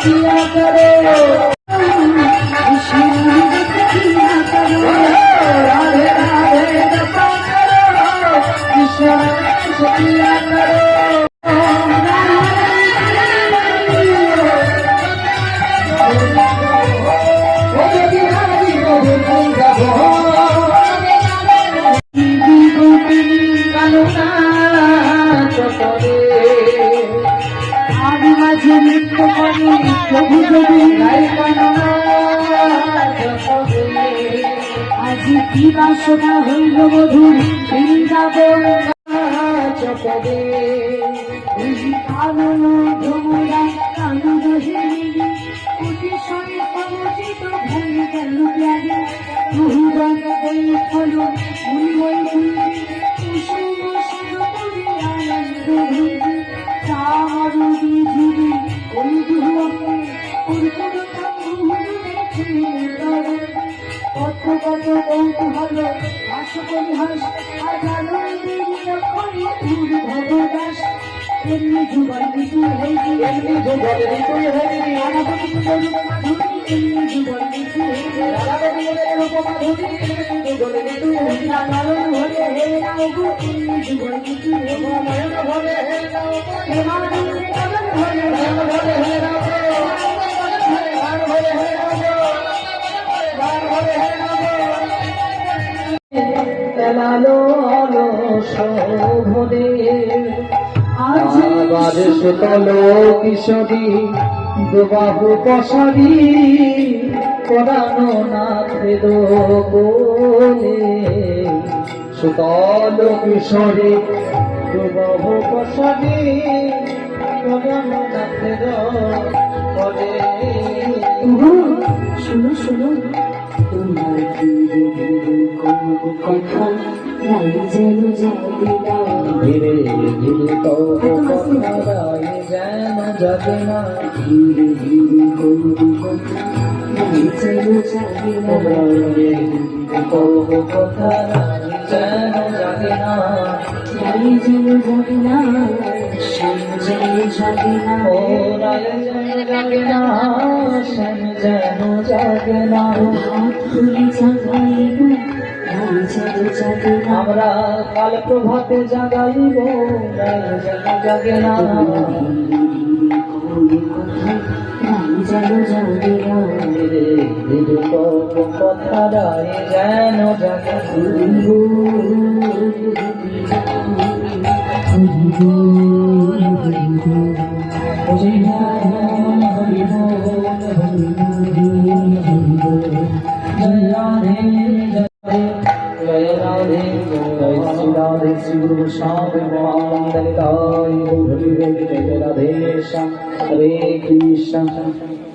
किया करो राधे राधे जपा करो ईश्वर किया करो আজি কি বাসনা হইল মধুর বৃন্দাবন চপদে কানন ধমরা কানন হেরি কুটিশ্বরে সমচিত ভয় গেল প্যারে বহুবন বই ফল মুন্ময় ভুলি কুসুম শিরপুরে আনন্দ ভুলি তার বিধুরি ওই দুহকে পূর্বতা কত কত কৌতূহল হাস পরিহাস হাজারো ভগদাস এমনি যুগল ঋতু হইবি এমনি যুগল ঋতু হইবি এমনি যুগল ঋতু আজ সুতল কিশোরী দুবাহু পশারি পরানো নাথের কোলে সুতল কিশোরী দুবাহু পশারি পরানো নাথের কোলে শুনো শুনো তোমার কথা নাই যেন যাবে না ধীরে ধীরে কথায় যেন যাবে না ধীরে ধীরে কথা নাই যেন যাবে না কথা যেন যাবে না নাই যেন যাবে না শ্যাম যেন যাবে না ও রায় যেন যাবে না শ্যাম যেন যাবে না হাত খুলে জাগাইব আমরা কাল প্রভাতে জাগাইব যেন জাগে না কথা রায় যেন জাগে श्री गुरु गोस्वामी महामंडलिताय राधे श्याम हरे कृष्ण।